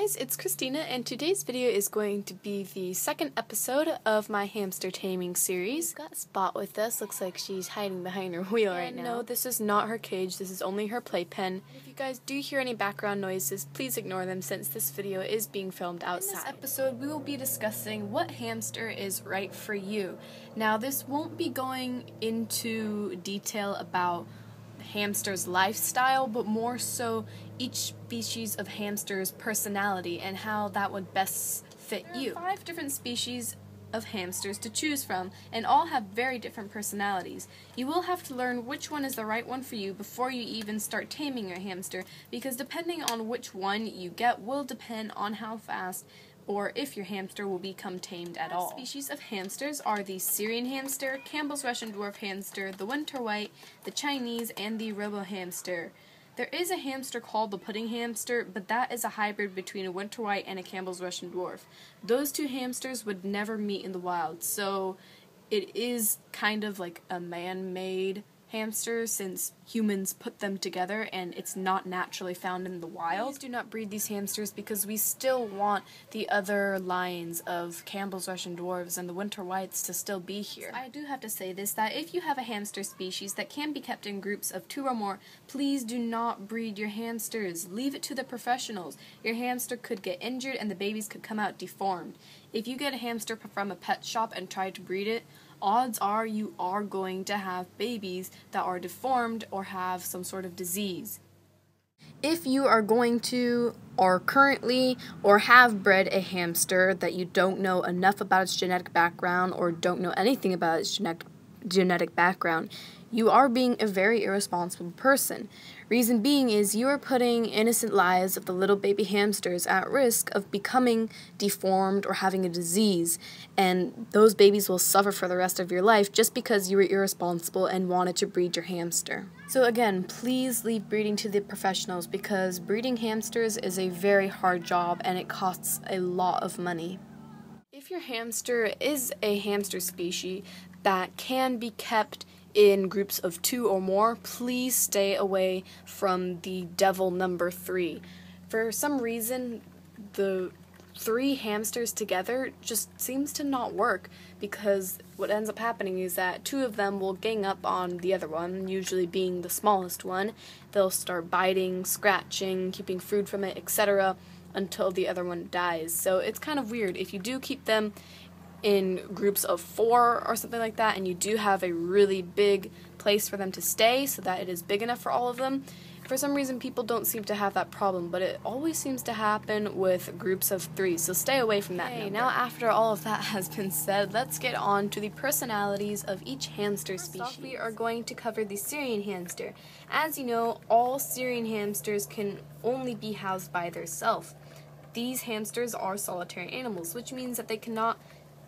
guys, it's Christina, and today's video is going to be the second episode of my hamster taming series. We've got Spot with us. Looks like she's hiding behind her wheel right now. No, this is not her cage. This is only her playpen. If you guys do hear any background noises, please ignore them since this video is being filmed outside. In this episode, we will be discussing what hamster is right for you. Now, this won't be going into detail about hamster's lifestyle, but more so each species of hamster's personality and how that would best fit you. There are 5 different species of hamsters to choose from, and all have very different personalities. You will have to learn which one is the right one for you before you even start taming your hamster, because depending on which one you get will depend on how fast or if your hamster will become tamed at all. Species of hamsters are the Syrian hamster, Campbell's Russian dwarf hamster, the winter white, the Chinese, and the Robo hamster. There is a hamster called the pudding hamster, but that is a hybrid between a winter white and a Campbell's Russian dwarf. Those two hamsters would never meet in the wild, so it is kind of like a man-made hamster since humans put them together and it's not naturally found in the wild. Please do not breed these hamsters because we still want the other lines of Campbell's Russian dwarves and the winter whites to still be here. So I do have to say this, that if you have a hamster species that can be kept in groups of 2 or more, please do not breed your hamsters. Leave it to the professionals. Your hamster could get injured and the babies could come out deformed. If you get a hamster from a pet shop and try to breed it, odds are you are going to have babies that are deformed or have some sort of disease. If you are going to, or currently, or have bred a hamster that you don't know enough about its genetic background or don't know anything about its genetic background, you are being a very irresponsible person. Reason being is you are putting innocent lives of the little baby hamsters at risk of becoming deformed or having a disease, and those babies will suffer for the rest of your life just because you were irresponsible and wanted to breed your hamster. So again, please leave breeding to the professionals because breeding hamsters is a very hard job and it costs a lot of money. If your hamster is a hamster species that can be kept in groups of 2 or more, please stay away from the devil number 3. For some reason, the 3 hamsters together just seems to not work, because what ends up happening is that 2 of them will gang up on the other one, usually being the smallest one. They'll start biting, scratching, keeping food from it, etc., until the other one dies. So it's kind of weird. If you do keep them in groups of 4 or something like that, and you do have a really big place for them to stay so that it is big enough for all of them, for some reason people don't seem to have that problem, but it always seems to happen with groups of 3, so stay away from that. Okay, now after all of that has been said, let's get on to the personalities of each hamster species. First off, we are going to cover the Syrian hamster. As you know, all Syrian hamsters can only be housed by themselves. These hamsters are solitary animals, which means that they cannot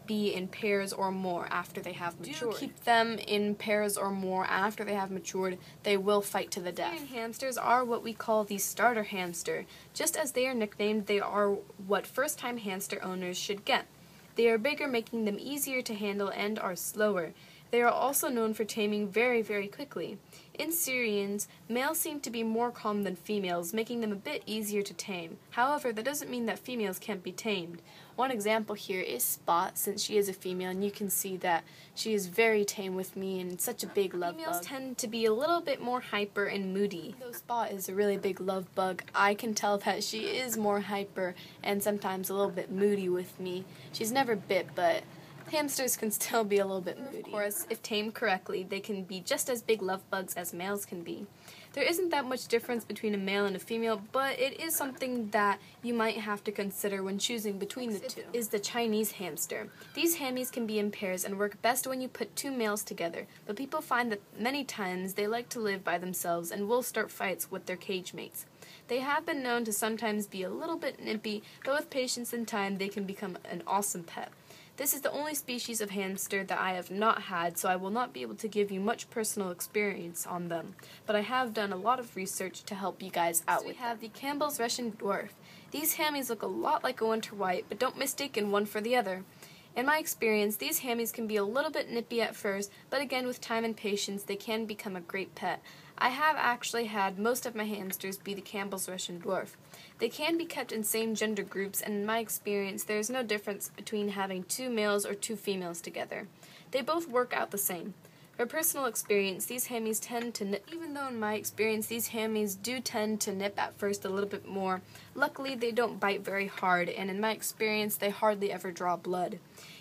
be in pairs or more after they have matured. Do keep them in pairs or more after they have matured, they will fight to the death. Syrian hamsters are what we call the starter hamster. Just as they are nicknamed, they are what first-time hamster owners should get. They are bigger, making them easier to handle, and are slower. They are also known for taming very, very quickly. In Syrians, males seem to be more calm than females, making them a bit easier to tame. However, that doesn't mean that females can't be tamed. One example here is Spot, since she is a female, and you can see that she is very tame with me and such a big love bug. Females tend to be a little bit more hyper and moody. Though Spot is a really big love bug, I can tell that she is more hyper and sometimes a little bit moody with me. She's never bit, but hamsters can still be a little bit moody. Of course, if tamed correctly, they can be just as big love bugs as males can be. There isn't that much difference between a male and a female, but it is something that you might have to consider when choosing between the two. Is the Chinese hamster. These hammies can be in pairs and work best when you put 2 males together, but people find that many times they like to live by themselves and will start fights with their cage mates. They have been known to sometimes be a little bit nippy, but with patience and time they can become an awesome pet. This is the only species of hamster that I have not had, so I will not be able to give you much personal experience on them, but I have done a lot of research to help you guys out with. We have the Campbell's Russian dwarf. These hammies look a lot like a winter white, but don't mistake one for the other. In my experience, these hammies can be a little bit nippy at first, but again with time and patience they can become a great pet. I have actually had most of my hamsters be the Campbell's Russian dwarf. They can be kept in same gender groups, and in my experience, there is no difference between having 2 males or 2 females together. They both work out the same. From personal experience, these hammies tend to nip. Even though in my experience these hammies do tend to nip at first a little bit more, luckily they don't bite very hard, and in my experience they hardly ever draw blood.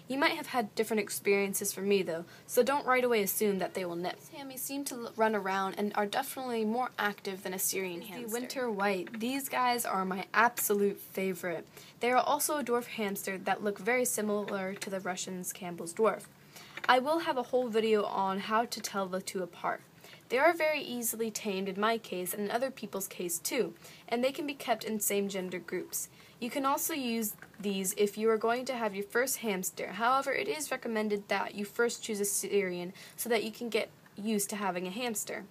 You might have had different experiences from me though, so don't right away assume that they will nip. These hammies seem to run around and are definitely more active than a Syrian hamster. The winter white. These guys are my absolute favorite. They are also a dwarf hamster that look very similar to the Russian's Campbell's dwarf. I will have a whole video on how to tell the two apart. They are very easily tamed in my case and in other people's case too, and they can be kept in same gender groups. You can also use these if you are going to have your first hamster. However, it is recommended that you first choose a Syrian so that you can get used to having a hamster.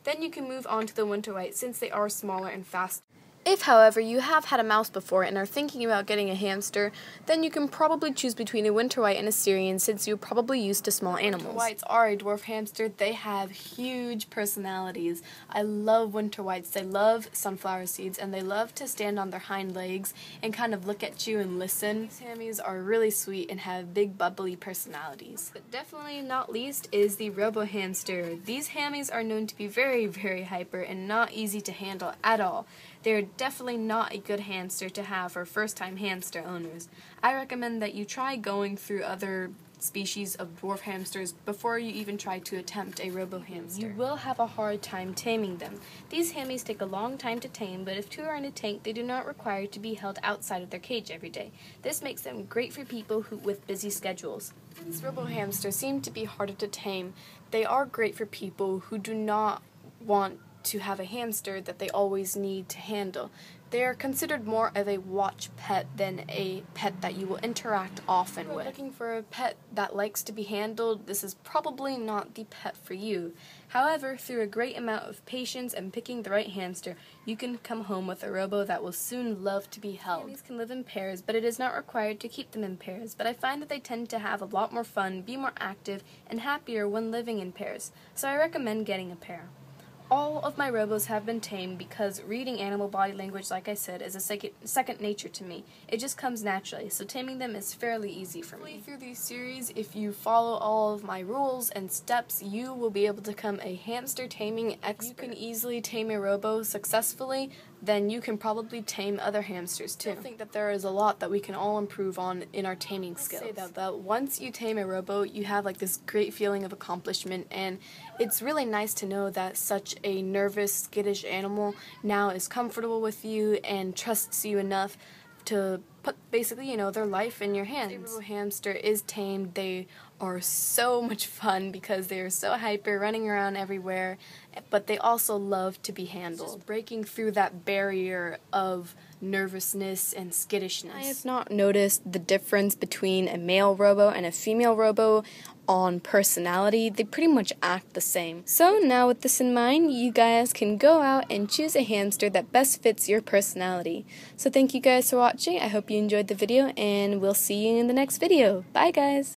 Then you can move on to the winter white since they are smaller and faster. If, however, you have had a mouse before and are thinking about getting a hamster, then you can probably choose between a winter white and a Syrian since you're probably used to small animals. Winter whites are a dwarf hamster. They have huge personalities. I love winter whites. They love sunflower seeds and they love to stand on their hind legs and kind of look at you and listen. These hammies are really sweet and have big bubbly personalities. But definitely not least is the Robo hamster. These hammies are known to be very, very hyper and not easy to handle at all. They're definitely not a good hamster to have for first-time hamster owners. I recommend that you try going through other species of dwarf hamsters before you even try to attempt a Robo hamster. You will have a hard time taming them. These hammies take a long time to tame, but if 2 are in a tank, they do not require to be held outside of their cage every day. This makes them great for people with busy schedules. Since Robo hamsters seem to be harder to tame, they are great for people who do not want to have a hamster that they always need to handle. They are considered more of a watch pet than a pet that you will interact often with. If you're looking for a pet that likes to be handled, this is probably not the pet for you. However, through a great amount of patience and picking the right hamster, you can come home with a Robo that will soon love to be held. Hammies can live in pairs, but it is not required to keep them in pairs, but I find that they tend to have a lot more fun, be more active, and happier when living in pairs, so I recommend getting a pair. All of my Robos have been tamed because reading animal body language, like I said, is a second nature to me. It just comes naturally, so taming them is fairly easy for me. Through these series, if you follow all of my rules and steps, you will be able to become a hamster taming expert. If you can easily tame a Robo successfully, then you can probably tame other hamsters too. I think that there is a lot that we can all improve on in our taming skills. I'll say that once you tame a Robo, you have like this great feeling of accomplishment, and it's really nice to know that such a nervous, skittish animal now is comfortable with you and trusts you enough to put basically, their life in your hands. The Robo hamster is tamed. They are so much fun because they are so hyper, running around everywhere, but they also love to be handled. Just breaking through that barrier of nervousness and skittishness. I have not noticed the difference between a male Robo and a female Robo on personality. They pretty much act the same. So now with this in mind, you guys can go out and choose a hamster that best fits your personality. So thank you guys for watching. I hope you enjoyed the video, and we'll see you in the next video. Bye guys!